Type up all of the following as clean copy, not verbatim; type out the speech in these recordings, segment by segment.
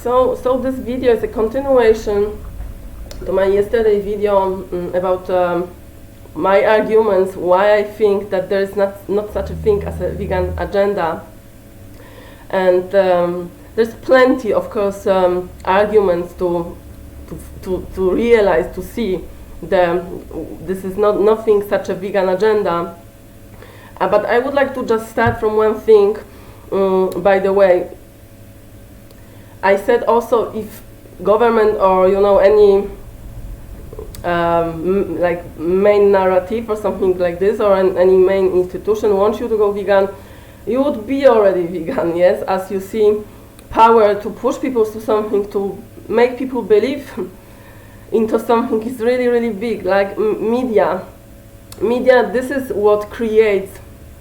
So this video is a continuation to my yesterday video about my arguments why I think that there is not such a thing as a vegan agenda. And there's plenty, of course, arguments to realize, to see this is nothing such a vegan agenda. But I would like to just start from one thing. By the way, I said also if government or any like main narrative or something like this, or any main institution wants you to go vegan, you would be already vegan, yes? As you see, power to push people to something, to make people believe into something is really, really big. Like media, this is what creates,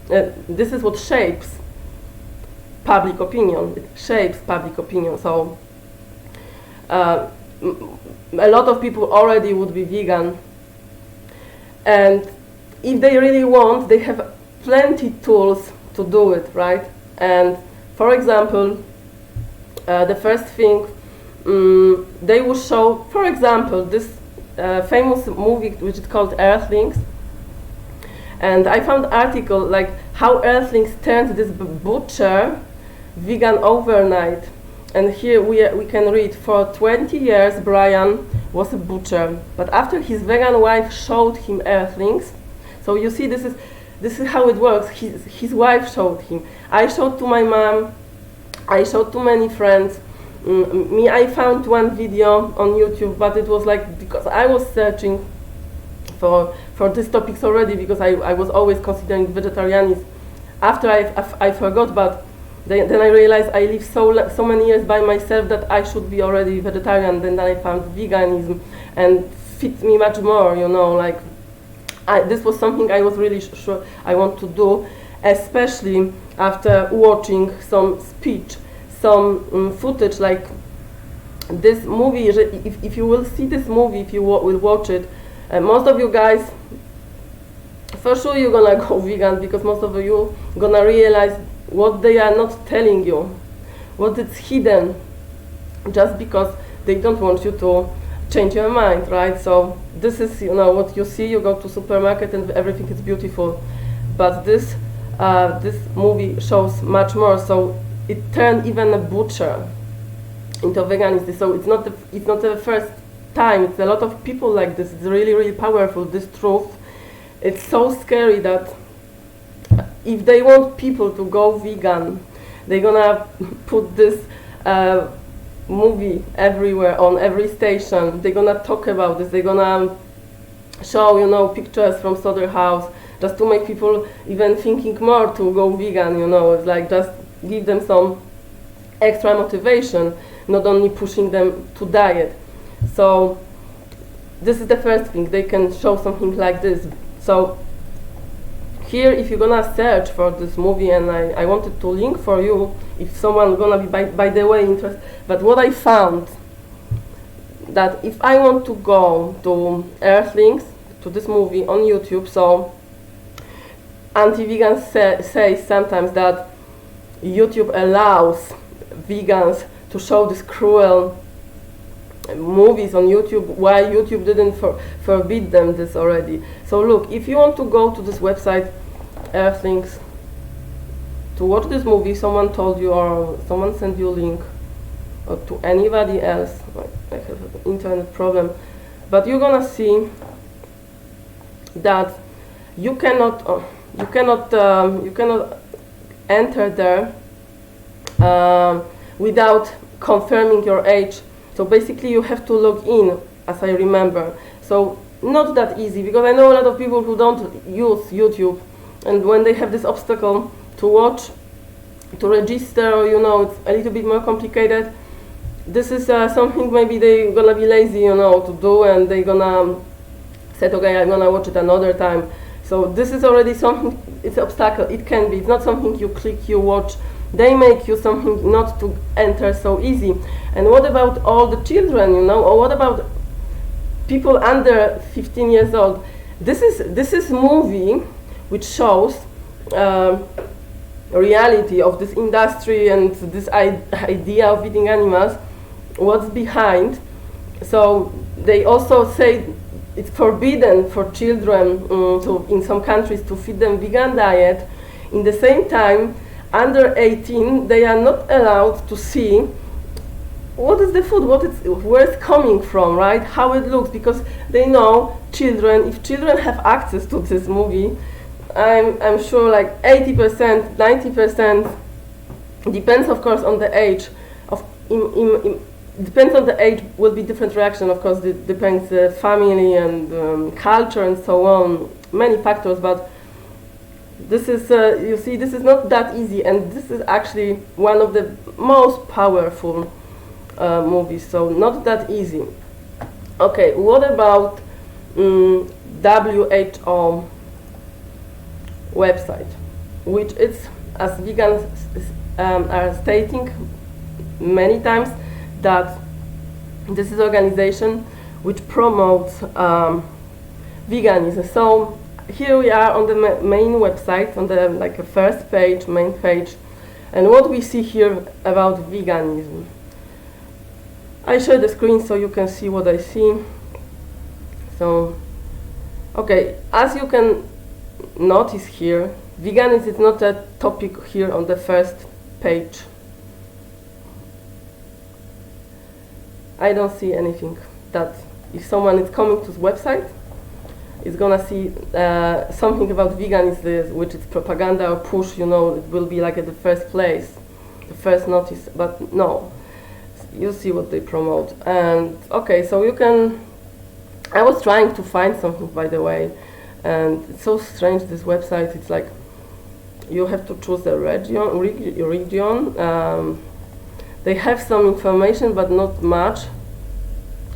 this is what shapes public opinion. It shapes public opinion. So a lot of people already would be vegan, and if they really want, they have plenty tools to do it, right? And for example, the first thing they will show, for example, this famous movie which is called Earthlings. And I found an article like how Earthlings turned this butcher vegan overnight. And here we can read, for 20 years Brian was a butcher, but after his vegan wife showed him Earthlings, so you see this is how it works. His wife showed him. I showed to my mom, I showed to many friends. I found one video on YouTube, but it was like, because I was searching for these topics already, because I was always considering vegetarianism. After I forgot, but then I realized I lived so many years by myself that I should be already vegetarian. Then I found veganism and fit me much more, like this was something I was really sure I want to do, especially after watching some speech, some footage like this movie. If you will see this movie, if you will watch it, most of you guys, for sure you're gonna go vegan, because most of you gonna realize what they are not telling you, what is hidden, just because they don't want you to change your mind, right? So this is what you see. You go to supermarket and everything is beautiful, but this movie shows much more. So it turned even a butcher into veganism. So it's not the first time. It's a lot of people like this. It's really, really powerful, this truth. It's so scary that if they want people to go vegan, they're gonna put this movie everywhere, on every station. They're gonna talk about this. They're gonna show, pictures from slaughterhouse, just to make people even thinking more to go vegan. It's like just give them some extra motivation, not only pushing them to diet. So this is the first thing. They can show something like this. So here, if you're gonna search for this movie, and I wanted to link for you, if someone gonna be by the way interested, but what I found, that if I want to go to Earthlings, to this movie on YouTube, so anti-vegans say sometimes that YouTube allows vegans to show these cruel movies on YouTube, why YouTube didn't forbid them this already. So look, if you want to go to this website, Earthlings, to watch this movie, someone told you, or someone sent you a link, or to anybody else, I have an internet problem, but you're gonna see that you cannot enter there without confirming your age. So basically you have to log in, as I remember. So not that easy, because I know a lot of people who don't use YouTube, and when they have this obstacle to watch, to register, it's a little bit more complicated. This is something maybe they're gonna be lazy, to do, and they're gonna say, okay, I'm gonna watch it another time. So this is already something, it's an obstacle. It can be, it's not something you click, you watch. They make you something not to enter so easy. And what about all the children, or what about people under 15 years old? This is movie which shows reality of this industry and this idea of eating animals. what's behind. So they also say it's forbidden for children in some countries to feed them vegan diet. In the same time, under 18, they are not allowed to see what is the food, where it's coming from, right? How it looks, because they know children, if children have access to this movie, I'm sure like 80%, 90%, depends of course on the age, depends on the age, will be different reaction, of course, it depends family and culture and so on, many factors, but this is, you see, this is not that easy, and this is actually one of the most powerful movies, so not that easy. Okay, what about WHO website, which is, as vegans are stating many times, that this is an organization which promotes veganism. So here we are on the main website, on the like a first page, main page, and what we see here about veganism. I share the screen so you can see what I see. So, okay, as you can notice here, veganism is not a topic here on the first page. I don't see anything that if someone is coming to the website, is gonna see something about veganism, which is propaganda or push, you know, it will be like at the first place, the first notice, but no, you see what they promote. And okay, so you can, I was trying to find something, by the way, and it's so strange, this website, it's like, you have to choose the region. They have some information, but not much.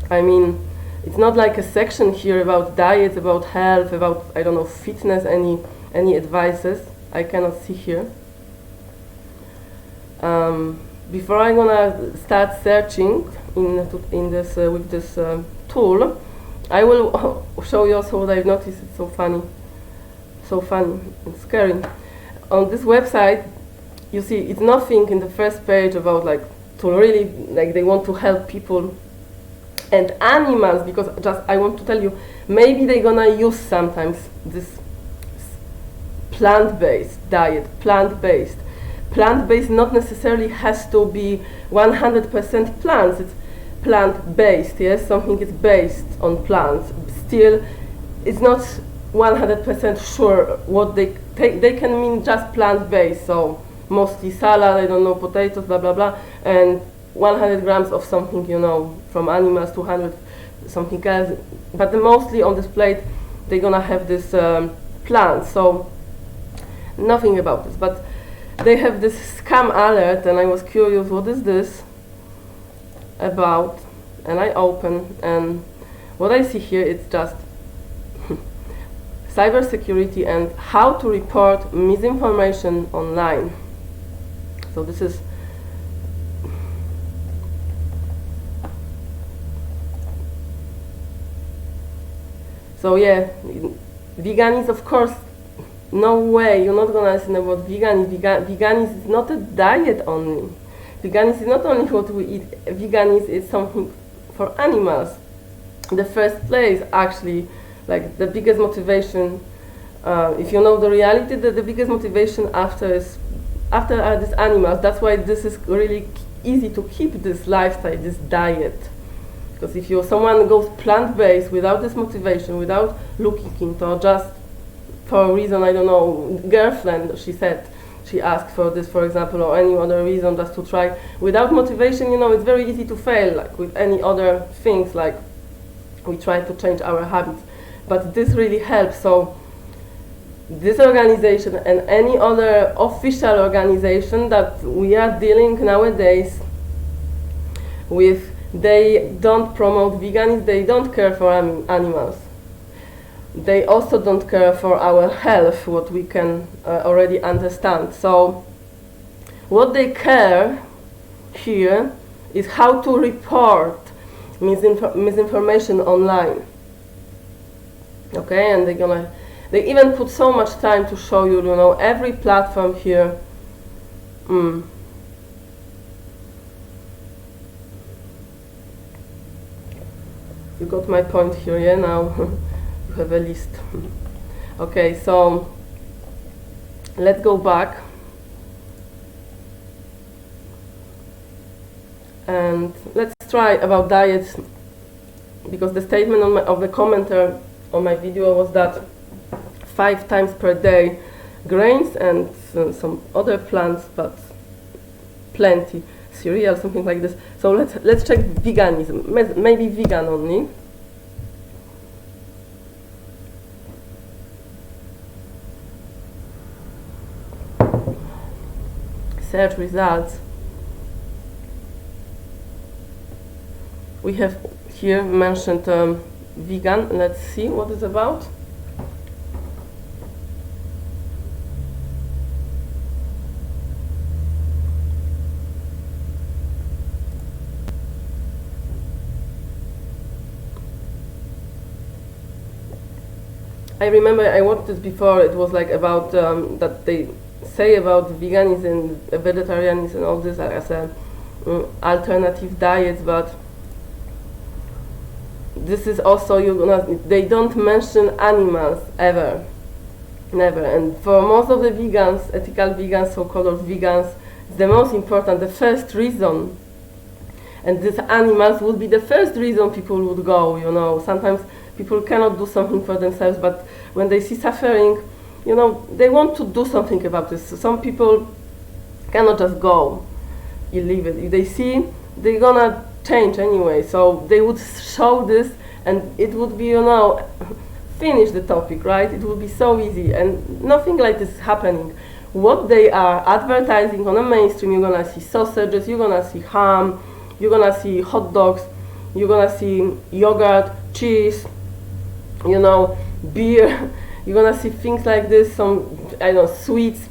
I mean, it's not like a section here about diet, about health, about, I don't know, fitness, any advices. I cannot see here. Before I'm gonna start searching in this with this tool, I will show you also what I've noticed. It's so funny and scary. On this website, you see, it's nothing in the first page about like to really, like they want to help people and animals, because just I want to tell you, maybe they're gonna use sometimes this plant-based diet, plant-based not necessarily has to be 100% plants, it's plant-based, yes, something is based on plants, still it's not 100% sure what they can mean just plant-based, so mostly salad, I don't know, potatoes, blah blah blah, and 100 grams of something, you know, from animals, 200 something else, but mostly on this plate they're gonna have this plant, so nothing about this. But they have this scam alert, and I was curious, what is this about? And I open, and what I see here, it's just cybersecurity and how to report misinformation online. So this is so yeah, veganism, of course, no way, you're not gonna listen about veganism. Veganism is not a diet only. Veganism is not only what we eat. Veganism is something for animals. The first place, actually, like the biggest motivation, if you know the reality, that the biggest motivation after are these animals. That's why this is really easy to keep this lifestyle, this diet. Because if someone goes plant-based without this motivation, without looking into, or just for a reason, I don't know, girlfriend, she said, she asked for this, for example, or any other reason just to try, without motivation, you know, it's very easy to fail, like with any other things, like we try to change our habits. But this really helps. So this organization and any other official organization that we are dealing nowadays with, they don't promote veganism, they don't care for animals. They also don't care for our health, what we can already understand. So what they care here is how to report misinformation online. Okay, and they even put so much time to show you, you know, every platform here. You got my point here, yeah? Now you have a list. Okay, so let's go back. And let's try about diet, because the statement of the commenter on my video was that 5 times per day grains and some other plants, but plenty cereal, something like this. So let's check veganism, maybe vegan only. Search results. We have here mentioned vegan. Let's see what it's about. I remember I watched this before. It was like about that they say about veganism and vegetarianism and all this as a alternative diets, but this is also they don't mention animals ever, never. And for most of the vegans, ethical vegans, so-called vegans, the most important, the first reason, and these animals would be the first reason people would go. You know, sometimes people cannot do something for themselves, but when they see suffering, you know, they want to do something about this. So some people cannot just go, you leave it. If they see, they're gonna change anyway. So they would show this, and it would be, you know, finish the topic, right? It would be so easy, and nothing like this is happening. What they are advertising on the mainstream, you're gonna see sausages, you're gonna see ham, you're gonna see hot dogs, you're gonna see yogurt, cheese, you know, beer. You're gonna see things like this, some, I don't know, sweets.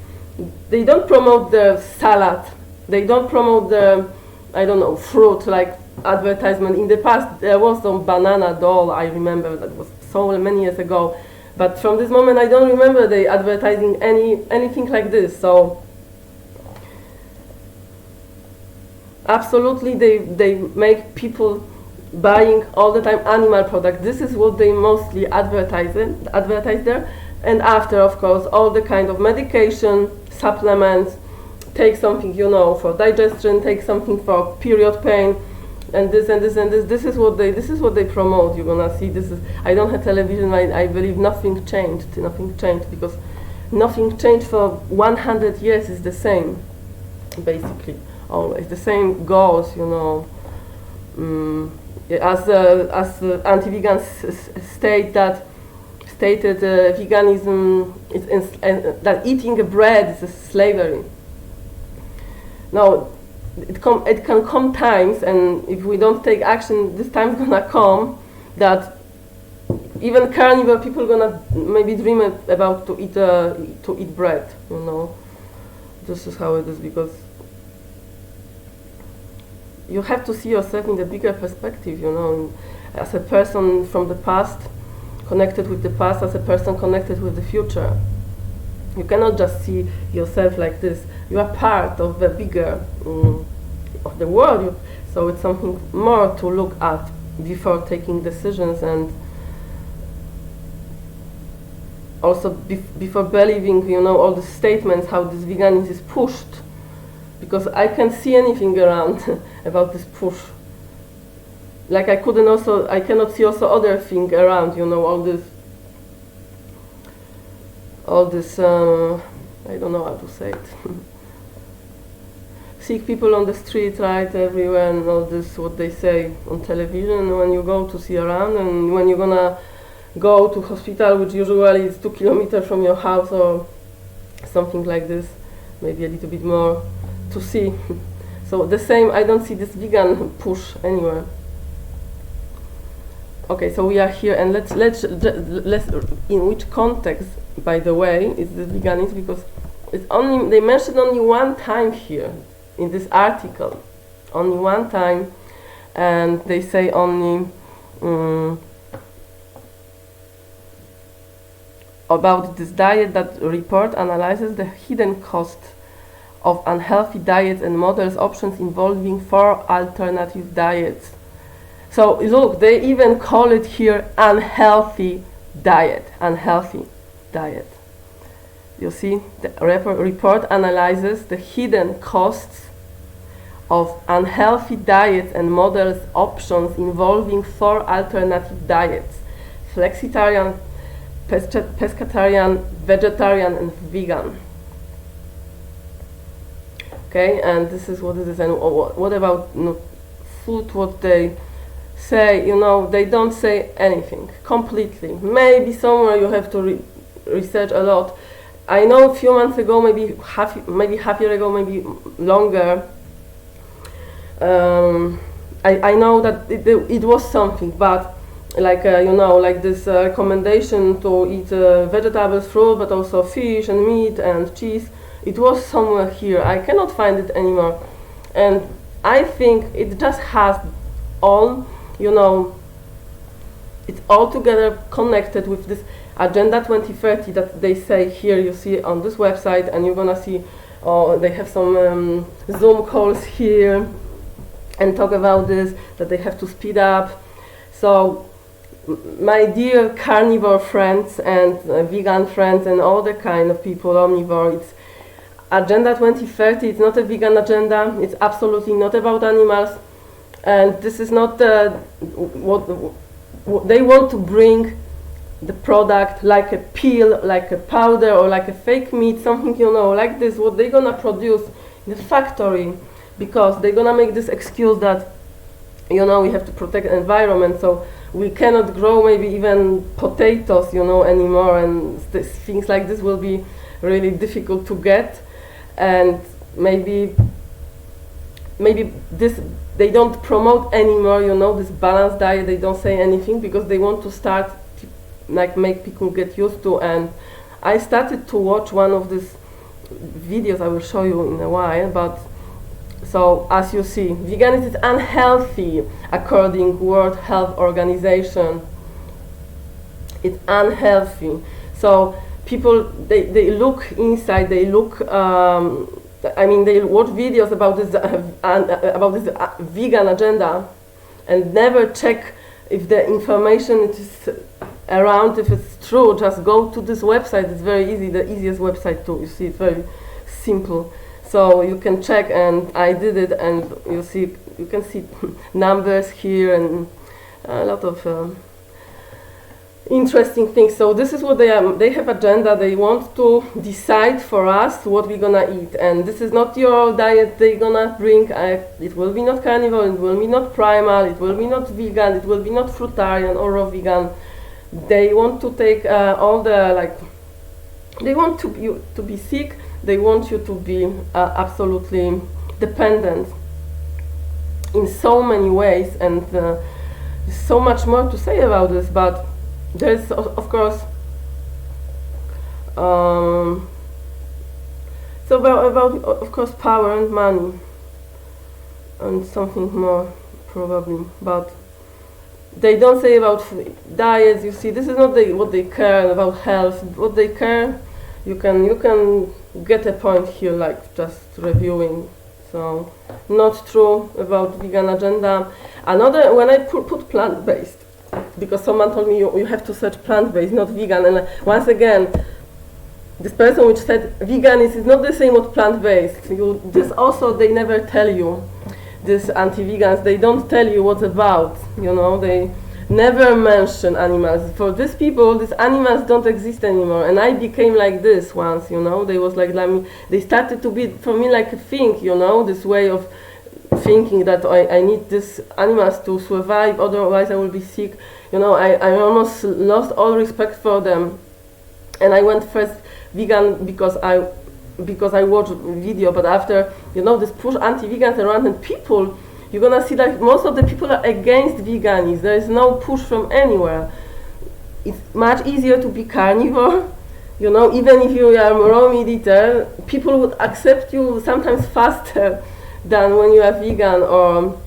They don't promote the salad. They don't promote the, I don't know, fruit, like advertisement. In the past, there was some banana doll, I remember, that was so many years ago. But from this moment, I don't remember they advertising anything like this. So absolutely, they make people buying all the time animal products. This is what they mostly advertise there. And after, of course, all the kind of medication, supplements, take something, you know, for digestion, take something for period pain, and this and this and this. This is what they promote. You're gonna see this is. I don't have television. I believe nothing changed. Nothing changed, because nothing changed for 100 years. Is the same, basically, always the same goals, you know. As anti-vegans stated veganism is that eating bread is a slavery. Now, it can come times, and if we don't take action, this time's gonna come that even carnivore people gonna maybe dream about to eat bread. You know, this is how it is, because you have to see yourself in the bigger perspective, you know, as a person from the past, connected with the past, as a person connected with the future. You cannot just see yourself like this. You are part of the bigger, of the world, so it's something more to look at before taking decisions, and also before believing, you know, all the statements, how this veganism is pushed. Because I can't see anything around about this push. Like I cannot see also other thing around, you know, all this, I don't know how to say it. Sick people on the street, right, everywhere, and all this, what they say on television, when you go to see around, and when you're gonna go to hospital, which usually is 2 kilometers from your house or something like this, maybe a little bit more, to see. So the same, I don't see this vegan push anywhere. Okay, so we are here, and let's in which context, by the way, is this veganism? Because it's only, they mentioned only one time here in this article, only one time, and they say only about this diet that report analyzes the hidden cost of unhealthy diets and models options involving 4 alternative diets. So look, they even call it here unhealthy diet. Unhealthy diet. You see, the report analyzes the hidden costs of unhealthy diets and models options involving 4 alternative diets: flexitarian, pescatarian, vegetarian, and vegan. Okay, and this is what it is. And what about food? What they say, they don't say anything completely. Maybe somewhere you have to research a lot. I know a few months ago, maybe half year ago, maybe longer. I know that it was something, but like like this recommendation to eat vegetables, fruit, but also fish and meat and cheese. It was somewhere here. I cannot find it anymore, and I think it just has all, it's all together connected with this Agenda 2030 that they say here. You see on this website, and you're gonna see, they have some Zoom calls here and talk about this, that they have to speed up. So my dear carnivore friends and vegan friends and all the kind of people, omnivore, it's Agenda 2030. It's not a vegan agenda. It's absolutely not about animals, and this is not what they want to bring. The product like a pill, like a powder, or like a fake meat, something like this. What they're gonna produce in the factory, because they're gonna make this excuse that we have to protect the environment, so we cannot grow maybe even potatoes, anymore, and things like this will be really difficult to get. And maybe this, they don't promote anymore, this balanced diet. They don't say anything because they want to start like make people get used to. And I started to watch one of these videos. I will show you in a while. But so as you see, veganism is unhealthy according to World Health Organization. It's unhealthy. So people, they look inside, they look, they watch videos about this vegan agenda, and never check if the information is around, if it's true. Just go to this website. It's very easy, the easiest website too. You see, it's very simple. So you can check, and I did it, and you can see numbers here and a lot of interesting things. So this is what they have agenda. They want to decide for us what we're gonna eat, and this is not your diet they're gonna bring. It will be not carnivore, it will be not primal, it will be not vegan, it will be not fruitarian or raw vegan. They want to take all the they want you to be sick. They want you to be absolutely dependent in so many ways, and there's so much more to say about this, but there's of course so about of course power and money and something more probably, but they don't say about diets. You see, this is not what they care about health. What they care, you can get a point here, like just reviewing. So not true about vegan agenda. Another, when I put plant-based, because someone told me you have to search plant-based, not vegan, and once again, this person which said vegan is not the same with plant-based. This also they never tell you. These anti-vegans, they don't tell you what's about. They never mention animals. For these people, these animals don't exist anymore. And I became like this once. They was like they started to be for me like a thing. This way of thinking that I need these animals to survive, otherwise I will be sick. I almost lost all respect for them, and I went first vegan because I watched video, but after this push anti-vegans around, and people, you're gonna see like most of the people are against veganism. There is no push from anywhere. It's much easier to be carnivore. Even if you are a raw meat eater, people would accept you sometimes faster than when you are vegan. Or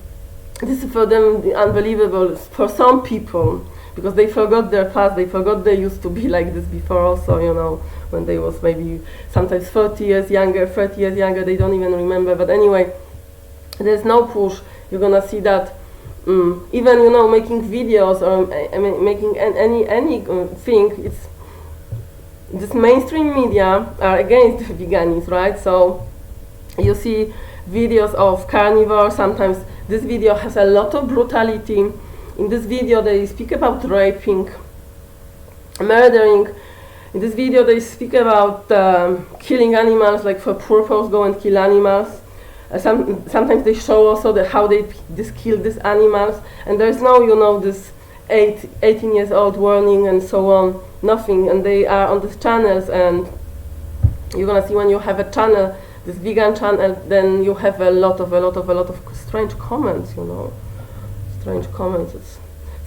this is for them unbelievable for some people, because they forgot their past. They forgot they used to be like this before also, when they was maybe sometimes 40 years younger, 30 years younger, they don't even remember. But anyway, there's no push. You're gonna see that Even, you know, making videos or making any thing, it's this mainstream media are against veganism, right? So you see videos of carnivores. Sometimes this video has a lot of brutality. In this video they speak about raping, murdering. In this video they speak about killing animals, like for purpose, go and kill animals. Sometimes they show also how they kill these animals, and there's no, you know, this 18 years old warning and so on, nothing. And they are on these channels, and you're gonna see when you have a channel, this vegan channel, then you have a lot of strange comments, you know, strange comments. It's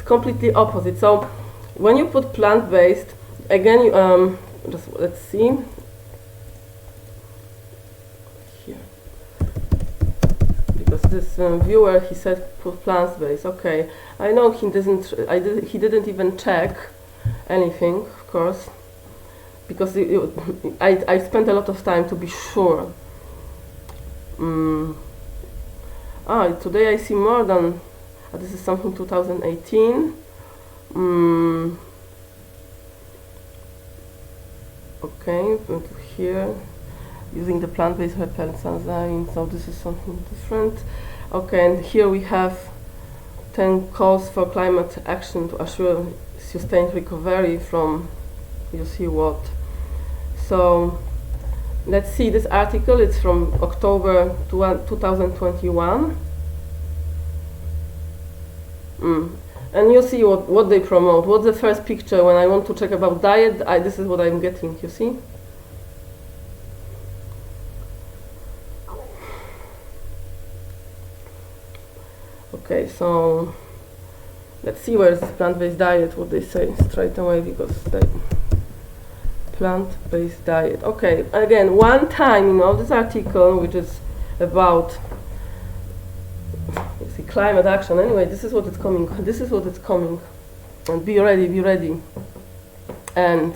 completely opposite. So when you put plant-based, again, you, just let's see here, because this viewer, he said put plant-based. Okay, I know he didn't even check anything, of course, because I spent a lot of time to be sure. Today I see more than this is something 2018. Okay, here using the plant-based repellent enzyme, so this is something different. Okay, and here we have 10 calls for climate action to assure sustained recovery from, you see what. So let's see this article. It's from October 2021. And you see what they promote. What's the first picture when I want to check about diet? This is what I'm getting, you see? Okay, so let's see where is this plant-based diet, what they say straight away, because they plant-based diet. Okay, again, one time in all this article, which is about climate action. Anyway, this is what it's coming. This is what it's coming, and be ready, be ready. And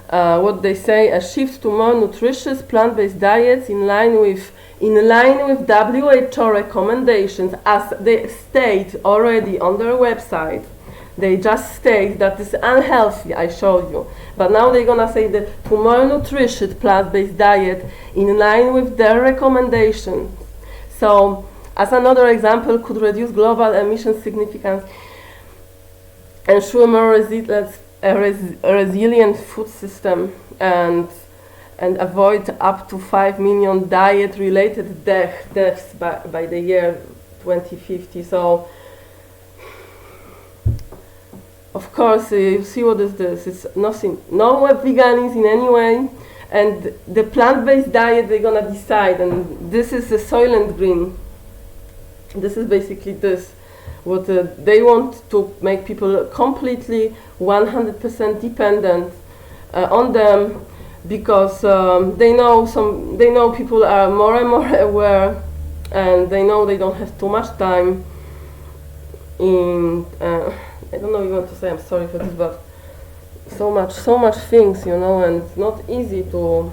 what they say: a shift to more nutritious plant-based diets in line with WHO recommendations, as they state already on their website. They just state that it's unhealthy. I showed you, but now they're gonna say that to more nutritious plant-based diet in line with their recommendations. So, as another example, could reduce global emissions significantly, ensure more resilient food system, and avoid up to 5 million diet-related deaths by the year 2050. So, of course, you see what is this? It's nothing, no veganism in any way, and the plant-based diet they're gonna decide. And this is the Soylent Green. This is basically this, what they want to make people completely 100% dependent on them, because they know people are more and more aware, and they know they don't have too much time in I don't know what you want to say, I'm sorry for this, but so much things, you know, and it's not easy to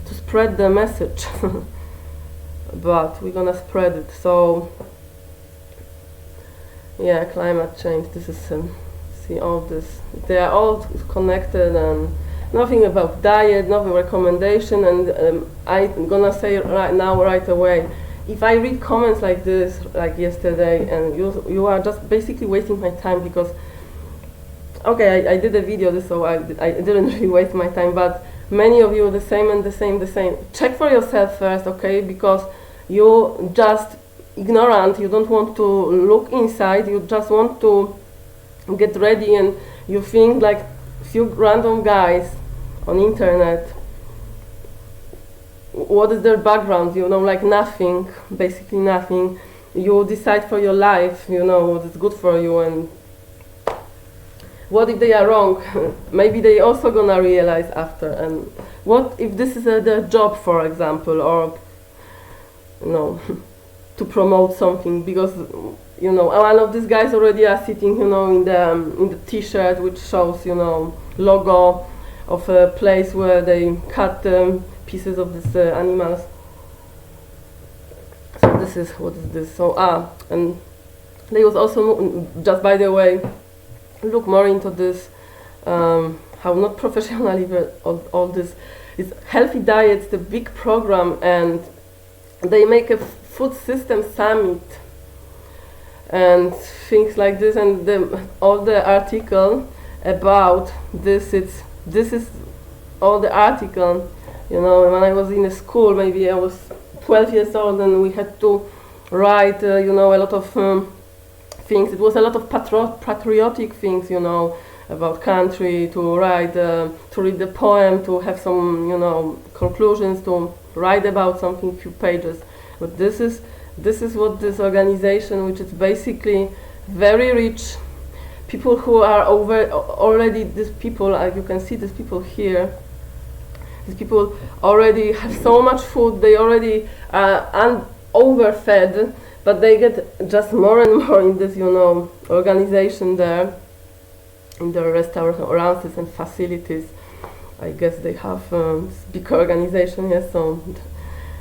spread the message. But we're gonna spread it. So yeah, climate change, this is see all this, they are all connected, and nothing about diet, nothing recommendation. And I'm gonna say right away, if I read comments like this, like yesterday, and you are just basically wasting my time, because okay, I did a video, so I didn't really waste my time, but many of you the same. Check for yourself first, okay? Because you just ignorant, you don't want to look inside, you just want to get ready, and you think like few random guys on internet, what is their background, you know, like nothing, basically nothing. You decide for your life, you know, what is good for you, and what if they are wrong? Maybe they also gonna realize after. And what if this is their job, for example, or you know, to promote something? Because you know, one of these guys already are sitting, you know, in the T-shirt which shows, you know, logo of a place where they cut pieces of these animals. So this is what is this? So and They was also, just by the way, look more into this, how not professionally, but all this is healthy diets, the big program, and they make a food system summit and things like this, and all the article about this, this is all the article, you know. When I was in a school, maybe I was 12 years old, and we had to write, you know, a lot of things. It was a lot of patriotic things, you know, about country, to write, to read the poem, to have some, you know, conclusions, to write about something, few pages. But this is what this organization, which is basically very rich people who are already, these people, you can see these people here, these people already have so much food, they already are overfed, but they get just more and more in this, you know, organization there, in their restaurants and facilities. I guess they have big organization, yes, so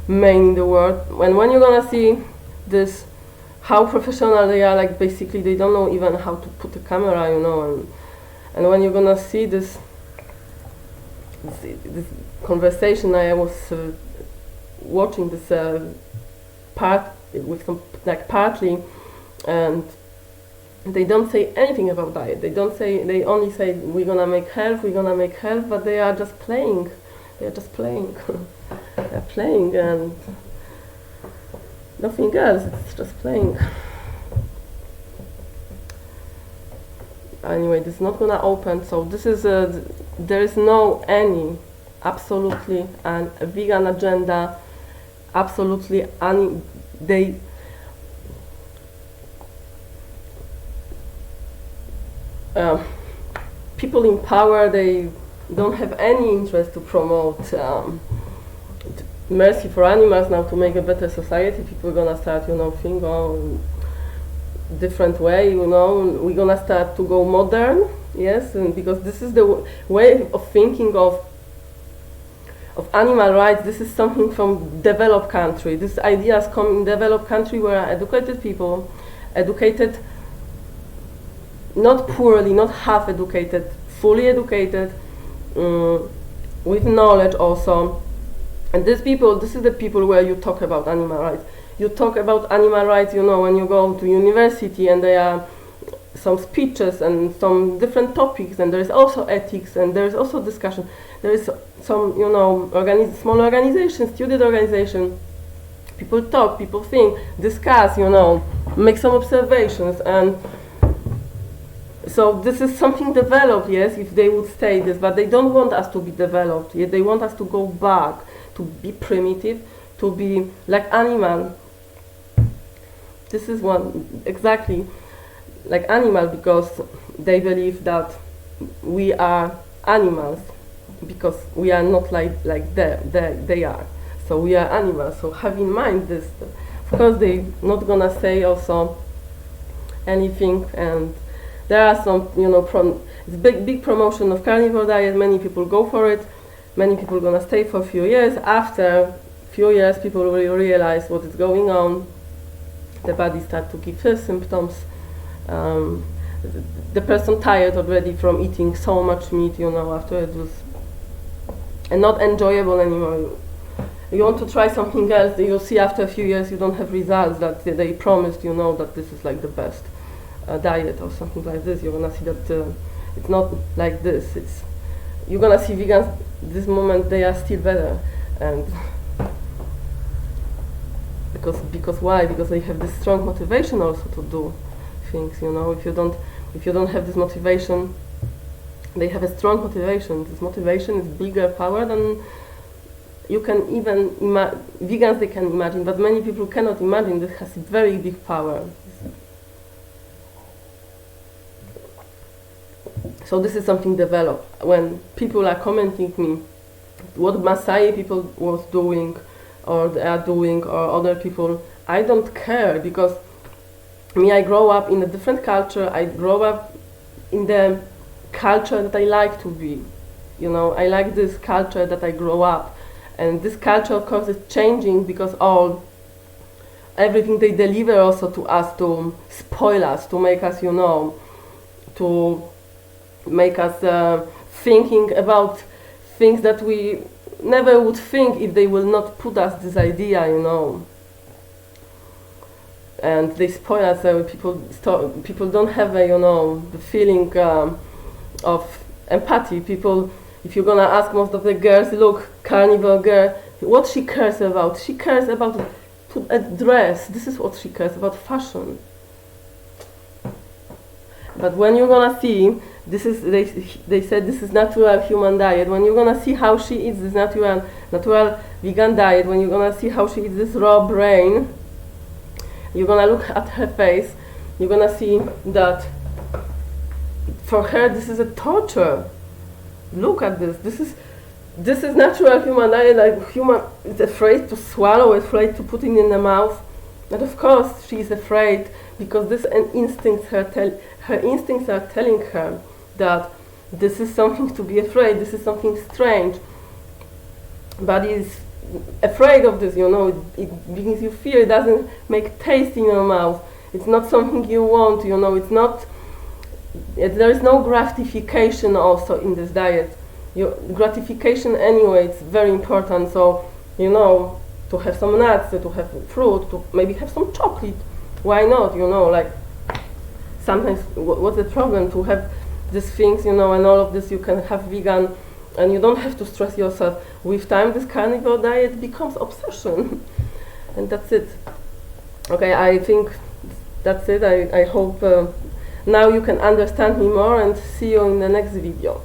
main in the world. And when you're gonna see this, how professional they are, like basically they don't know even how to put a camera, you know, and when you're gonna see this conversation, I was watching this part with some, like, partly, and they don't say anything about diet. They don't say, they only say we're gonna make health, but they are just playing. They are just playing. They're playing and nothing else. It's just playing. Anyway, this is not gonna open. So this is there is no any absolutely a vegan agenda. Absolutely they. People in power, they don't have any interest to promote mercy for animals now, to make a better society. People are gonna start, you know, think, oh, different way, you know, we're gonna start to go modern, yes, and because this is the way of thinking of animal rights. This is something from developed country. These ideas come in developed country where educated people, educated, not poorly, not half educated, fully educated, with knowledge also. And these people, this is the people where you talk about animal rights. You talk about animal rights, you know, when you go to university and there are some speeches and some different topics, and there is also ethics, and there is also discussion. There is some, you know, small organization, student organization. People talk, people think, discuss, you know, make some observations, and so this is something developed, yes, if they would stay this, but they don't want us to be developed, yet they want us to go back, to be primitive, to be like animal. This is one, exactly like animal, because they believe that we are animals, because we are not like they are. So we are animals, so have in mind this. Of course, they're not gonna say also anything, and there are some, you know, it's big promotion of carnivore diet. Many people go for it. Many people gonna stay for a few years. After few years, people will realize what is going on. The body start to give symptoms. The person tired already from eating so much meat, you know, after it was and not enjoyable anymore. You want to try something else, you'll see after a few years you don't have results that they promised, you know, that this is like the best diet or something like this. You're gonna see that it's not like this. You're gonna see vegans this moment, they are still better, and because why? Because they have this strong motivation also to do things, you know. If you don't have this motivation, they have a strong motivation. This motivation is bigger power than you can even vegans they can imagine, but many people cannot imagine. This has very big power. So this is something developed. When people are commenting me what Maasai people was doing, or they are doing, or other people, I don't care, because I grow up in a different culture. I grow up in the culture that I like to be. You know, I like this culture that I grow up. And this culture, of course, is changing because all everything they deliver also to us to spoil us, to make us, to make us thinking about things that we never would think if they will not put us this idea, and they spoil us. People don't have the feeling of empathy. People, if you're gonna ask most of the girls, look, carnival girl, what she cares about? She cares about a dress. This is what she cares about, fashion. But when you're gonna see, this is they said this is natural human diet. When you're gonna see how she eats this natural vegan diet, when you're gonna see how she eats this raw brain, you're gonna look at her face. You're gonna see that for her this is a torture. Look at this. This is natural human diet. Like human is afraid to swallow, afraid to put it in the mouth. And of course she's afraid because this her instincts are telling her that this is something to be afraid, this is something strange. Body is afraid of this, it brings you fear, it doesn't make taste in your mouth, it's not something you want, it's not, there is no gratification also in this diet. Gratification anyway, it's very important, so, to have some nuts, to have fruit, to maybe have some chocolate, why not, like, sometimes what's the problem to have these things, and all of this you can have vegan, and you don't have to stress yourself. With time, this carnivore diet becomes obsession, and that's it. Okay, I think that's it. I hope now you can understand me more, and see you in the next video.